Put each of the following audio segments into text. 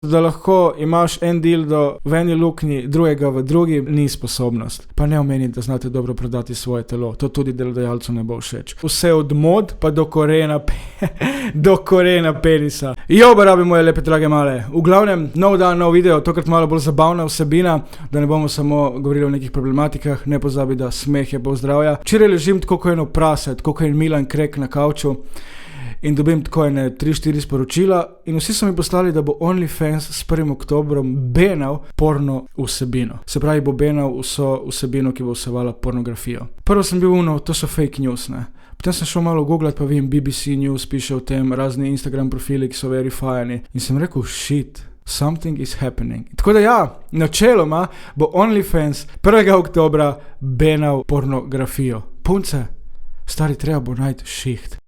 Da lahko imaš en dildo v eni luknji, drugega v drugi, ni sposobnost. Pa ne omeni, da znate dobro prodati svoje telo. To tudi delodajalcu ne bo všeč. Vse od mod pa do korena penisa. Barabi moje lepe drage male. V glavnem, nov dan, nov video, tokrat malo bolj zabavna vsebina, da ne bomo samo govorili o nekih problematikah, ne pozabi, da smeh je pol zdravja. Včeraj ležim tako kot eno prase, tako kot en Milan Krek na kavču. In dobim tako ene 3-4 sporočila in vsi so mi poslali, da bo OnlyFans s 1. oktobrom benal porno vsebino. Se pravi, bo benal vso vsebino, ki bo vsevala pornografijo. Prvo sem bil to so fake news, ne. Potem sem šel malo googlat, pa vidim BBC News piše o tem, razni Instagram profili, ki so verifajani. In sem rekel, shit, something is happening. Tako da ja, načeloma bo OnlyFans 1. oktobra benal pornografijo. Punce, stari, treba bo najti šiht.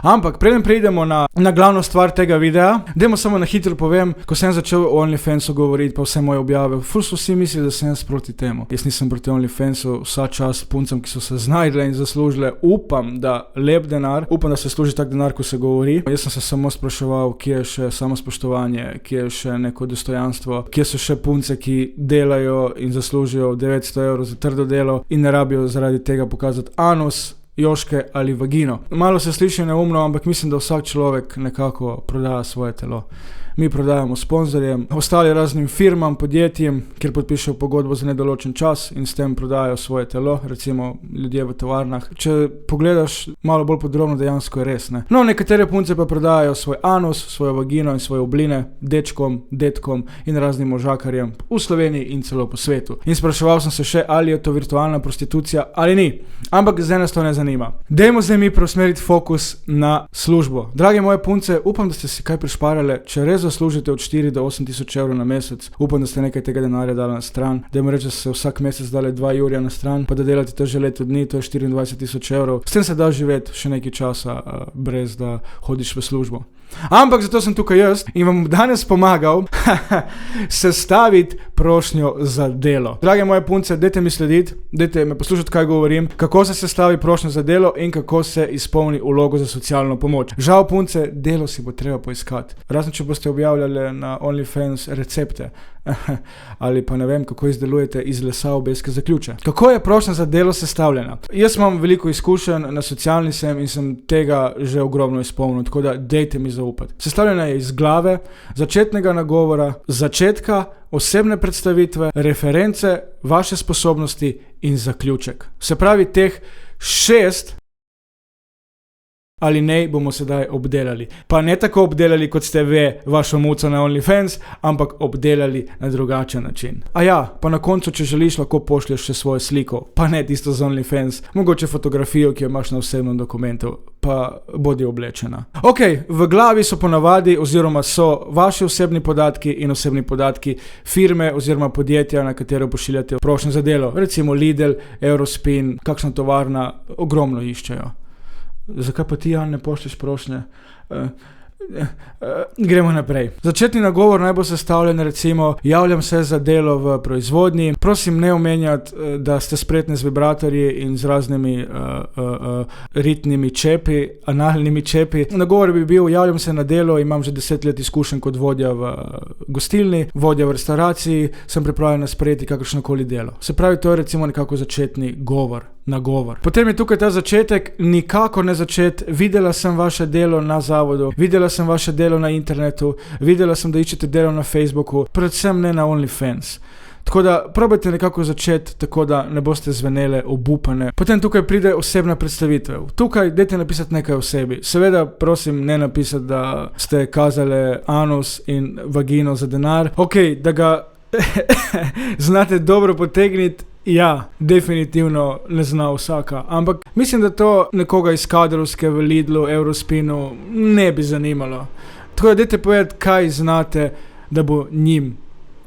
Ampak, preden preidemo na glavno stvar tega videa, dajmo samo na hitro povem, ko sem začel o OnlyFansu govoriti, pa vse moje objave, ful so vsi mislili, da sem jaz proti temu. Jaz nisem proti OnlyFansu, vsa čast puncem, ki so se znajdle in zaslužile, upam, da lep denar, upam, da se služi tak denar, ko se govori. Jaz sem se samo spraševal, kje je še samospoštovanje, kje je še neko dostojanstvo, kje so še punce, ki delajo in zaslužijo 900 € za trdo delo in ne rabijo zaradi tega pokazati anus, joške ali vagino. Malo se sliši neumno, ampak mislim, da vsak človek nekako prodaja svoje telo. Mi prodajamo sponzorjem, ostali raznim firmam, podjetjem, kjer podpišejo pogodbo za nedoločen čas in s tem prodajajo svoje telo, recimo ljudje v tovarnah. Če pogledaš malo bolj podrobno, dejansko je res, ne. No, nekatere punce pa prodajajo svoj anus, svojo vagino in svoje obline dečkom, detkom in raznim možakarjem v Sloveniji in celo po svetu. In spraševal sem se še, ali je to virtualna prostitucija ali ni. Ampak zdaj nas to ne zanima. Dajmo zdaj mi preusmeriti fokus na službo. Drage moje punce, upam, da ste si kaj prišparale, če res zaslužite od 4 do 8 tisoč € na mesec. Upam, da ste nekaj tega denarja dali na stran. Dajmo reči, da ste vsak mesec dali 2 jurja na stran, pa da delate to že leto dni, to je 24 tisoč €. S tem se da živeti še nekaj časa, brez da hodiš v službo. Ampak zato sem tukaj jaz in vam danes pomagal sestaviti prošnjo za delo. Drage moje punce, dajte mi slediti, dajte me poslušati, kaj govorim, kako se sestavi prošnjo za delo in kako se izpolni vlogo za socialno pomoč. Žal, punce, delo si bo treba poiskati. Razen, če boste objavljali na OnlyFans recepte. Ali pa ne vem, kako izdelujete iz lesa obeske za ključe. Kako je prošnja za delo sestavljena? Jaz imam veliko izkušenj, na socialni sem in sem tega že ogromno izpolnil, tako da dejte mi zaupati. Sestavljena je iz glave, začetnega nagovora, začetka, osebne predstavitve, reference, vaše sposobnosti in zaključek. Se pravi, teh 6 ali ne bomo sedaj obdelali. Pa ne tako obdelali, kot ste ve vašo muco na OnlyFans, ampak obdelali na drugačen način. A ja, pa na koncu, če želiš, lahko pošlješ še svojo sliko, pa ne tisto z OnlyFans, mogoče fotografijo, ki jo imaš na osebnem dokumentu, pa bodi oblečena. Ok, v glavi so ponavadi oziroma so vaši osebni podatki in osebni podatki firme oziroma podjetja, na katero pošiljate prošnje za delo. Recimo Lidl, Eurospin, kakšna tovarna, ogromno iščejo. Zakaj pa ti, Jan, ne pošlješ prošnje? Gremo naprej. Začetni nagovor naj bo sestavljen, recimo, javljam se za delo v proizvodnji. Prosim, ne omenjati, da ste spretni z vibratorji in z raznimi ritnimi čepi, analnimi čepi. Nagovor bi bil, javljam se na delo, imam že 10 let izkušenj kot vodja v gostilni, vodja v restauraciji, sem pripravljen sprejeti kakršnokoli delo. Se pravi, to je recimo nekako začetni govor. Nagovor. Potem je tukaj ta začetek, nikako ne začet, videla sem vaše delo na zavodu, videla sem vaše delo na internetu, videla sem, da iščete delo na Facebooku, predvsem ne na OnlyFans. Tako da probajte nekako začeti, tako da ne boste zvenele obupane. Potem tukaj pride osebna predstavitev. Tukaj dajte napisati nekaj o sebi. Seveda, prosim, ne napisati, da ste kazale anus in vagino za denar. Ok, da ga znate dobro potegniti. Ja, definitivno ne zna vsaka, ampak mislim, da to nekoga iz kadrovske v Lidlu, Eurospinu ne bi zanimalo. Tako da dajte povedati, kaj znate, da bo njim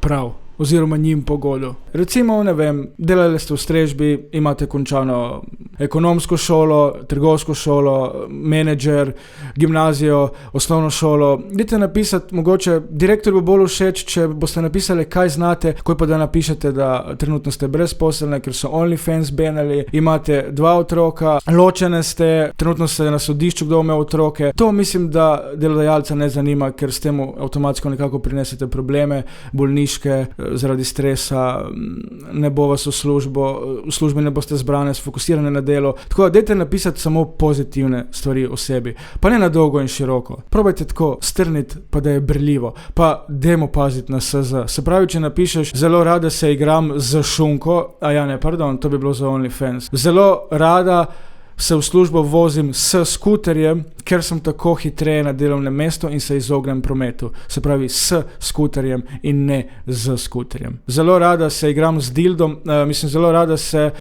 prav, oziroma njim pogodu. Recimo, ne vem, delali ste v strežbi, imate končano ekonomsko šolo, trgovsko šolo, menedžer, gimnazijo, osnovno šolo. Dajte napisati, mogoče direktor bo bolj všeč, če boste napisali, kaj znate, kot pa da napišete, da trenutno ste brezposelni, ker so OnlyFans banali, imate 2 otroka, ločene ste, trenutno ste na sodišču, kdo ima otroke. To mislim, da delodajalca ne zanima, ker s tem avtomatsko nekako prinesete probleme, bolniške, zaradi stresa, ne bo vas v službi ne boste zbrane, sfokusirane na delo. Tako da dajte napisati samo pozitivne stvari o sebi, pa ne na dolgo in široko. Probajte tako strniti, pa da je berljivo, pa dajmo paziti na SZ. Se pravi, če napišeš, zelo rada se igram z šunko, to bi bilo za OnlyFans. Zelo rada se v službo vozim s skuterjem, ker sem tako hitreje na delovnem mestu in se izognem prometu. Se pravi, s skuterjem in ne z skuterjem. Zelo rada se igram z dildom,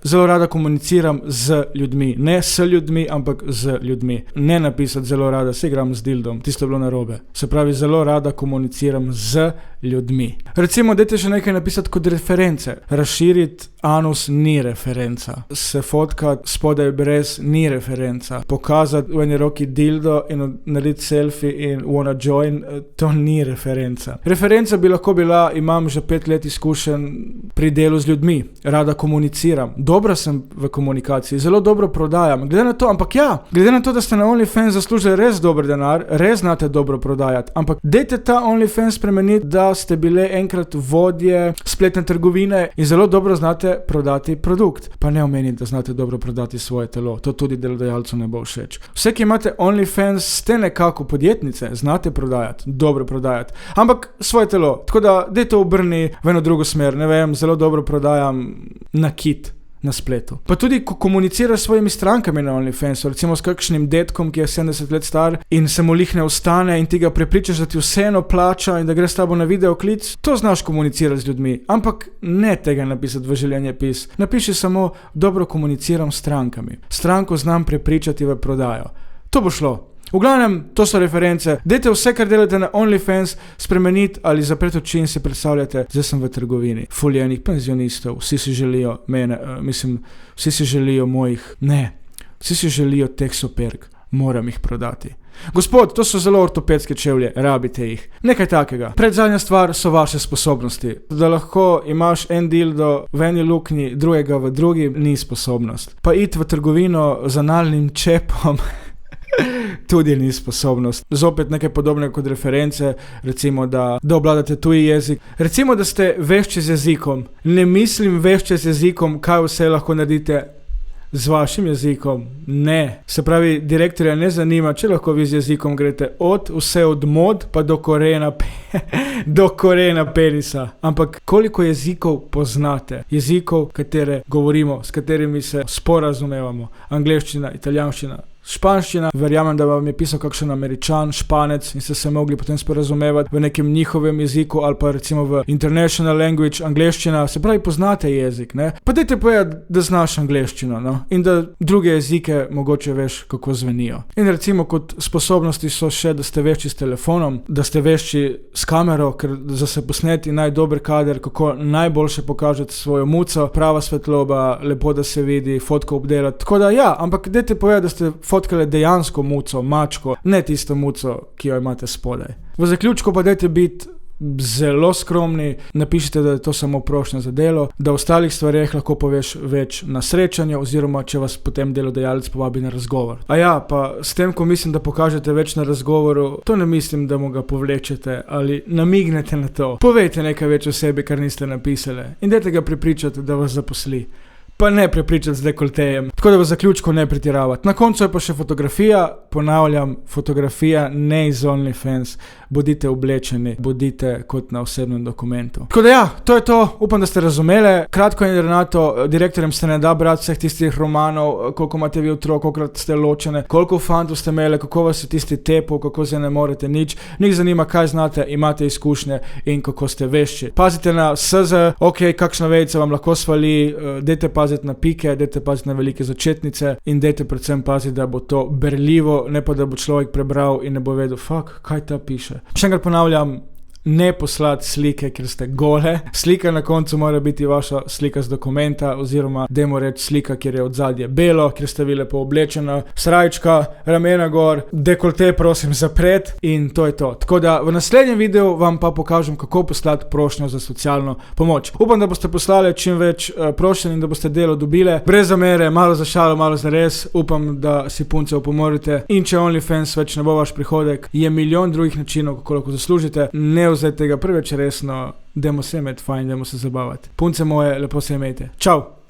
zelo rada komuniciram z ljudmi. Ne s ljudmi, ampak z ljudmi. Ne napisati zelo rada se igram z dildom, tisto je bilo narobe. Se pravi, zelo rada komuniciram z ljudmi. Recimo, dajte še nekaj napisati kot reference. Razširiti anus ni referenca. Se fotkati spodaj brez ni referenca. Pokazati v eni roki dildo in narediti selfie in wanna join, to ni referenca. Referenca bi lahko bila, imam že 5 let izkušenj pri delu z ljudmi, rada komuniciram, dobra sem v komunikaciji, zelo dobro prodajam. Glede na to, da ste na OnlyFans zaslužili res dober denar, res znate dobro prodajati, ampak dajte ta OnlyFans spremeniti, da ste bile enkrat vodje spletne trgovine in zelo dobro znate prodati produkt. Pa ne omeniti, da znate dobro prodati svoje telo. To tudi delodajalcu ne bo všeč. Vse, ki imate OnlyFans, ste nekako podjetnice, znate prodajati, dobro prodajati, ampak svoje telo. Tako da dajte obrni v eno drugo smer. Ne vem, zelo dobro prodajam nakit na spletu. Pa tudi, ko komuniciraš s svojimi strankami na OnlyFansu, recimo s kakšnim detkom, ki je 70 let star in se mu lih ne ostane in ti ga prepričaš, da ti vseeno plača in da gre s tabo na videoklic, to znaš komunicirati z ljudmi, ampak ne tega napisati v življenjepis. Napiši samo, dobro komuniciram s strankami. Stranko znam prepričati v prodajo. To bo šlo. V glavnem, to so reference. Dajte vse, kar delate na OnlyFans, spremeniti ali zapreti oči in si predstavljate, zdaj sem v trgovini. Fuljenih penzionistov, vsi si želijo mene, vsi si želijo vsi si želijo teh superg, moram jih prodati. Gospod, to so zelo ortopedske čevlje, rabite jih. Nekaj takega. Predzadnja stvar so vaše sposobnosti. Da lahko imaš en dildo v eni luknji, drugega v drugi, ni sposobnost. Pa iti v trgovino z analnim čepom tudi ni sposobnost. Zopet nekaj podobnega kot reference, recimo, da obvladate tuji jezik. Recimo, da ste vešči z jezikom. Ne mislim vešči z jezikom, kaj vse lahko naredite z vašim jezikom. Ne. Se pravi, direktorja ne zanima, če lahko vi z jezikom greste vse od mod pa do korena penisa. Ampak koliko jezikov poznate? Jezikov, katere govorimo, s katerimi se sporazumevamo. Angleščina, italijanščina, španščina, verjamem, da vam je pisal kakšen Američan, Španec in ste se mogli potem sporazumevati v nekem njihovem jeziku ali pa recimo v international language, angleščina, se pravi, poznate jezik, ne? Pa dajte povedati, da znaš angleščino, no? In da druge jezike mogoče veš, kako zvenijo. In recimo kot sposobnosti so še, da ste vešči s telefonom, da ste vešči s kamero, ker za se posneti najdober kader, kako najboljše pokažeti svojo muco, prava svetloba, lepo, da se vidi, fotko obdelati. Tako da ja, ampak dajte povedati, da ste fotkale dejansko muco, mačko, ne tisto muco, ki jo imate spodaj. V zaključku pa dajte biti zelo skromni, napišite, da je to samo prošnja za delo, da o ostalih stvareh lahko poveš več na srečanju oziroma če vas potem delodajalec povabi na razgovor. A ja, pa s tem, ko mislim, da pokažete več na razgovoru, to ne mislim, da mu ga povlečete ali namignete na to. Povejte nekaj več o sebi, kar niste napisali in dajte ga prepričati, da vas zaposli. Pa ne prepričati z dekoltejem. Tako da v zaključku ne pretiravati. Na koncu je pa še fotografija. Ponavljam, fotografija ne iz OnlyFans. Bodite oblečeni, bodite kot na osebnem dokumentu. Tako da ja, to je to. Upam, da ste razumeli. Kratko in Renato, direktorjem se ne da brati vseh tistih romanov, koliko imate vi otrok, kolikrat ste ločene, koliko fantov ste imeli, kako vas je tisti tepel, kako se ne morete nič. Njih zanima, kaj znate, imate izkušnje in kako ste vešči. Pazite na SZ, kakšna vejica vam lahko svali, dajte paziti na pike, dajte paziti na velike začetnice in dajte predvsem paziti, da bo to berljivo, ne pa da bo človek prebral in ne bo vedel, kaj ta piše. Še enkrat ponavljam, ne poslati slike, ker ste gole. Slika na koncu mora biti vaša slika z dokumenta, oziroma dajmo reči slika, kjer je odzadje belo, kjer ste vi lepo oblečena, srajčka, ramena gor, dekolte prosim zapret in to je to. Tako da v naslednjem videu vam pa pokažem, kako poslati prošnjo za socialno pomoč. Upam, da boste poslali čim več prošenj in da boste delo dobile. Brez zamere, malo za šalo, malo za res. Upam, da si punce opomorite. In če OnlyFans več ne bo vaš prihodek, je milijon drugih načinov, kako lahko zaslužite. Ne vzeti tega preveč resno, dajmo se imeti fajn, dajmo se zabavati. Punce moje, lepo se imejte. Čau!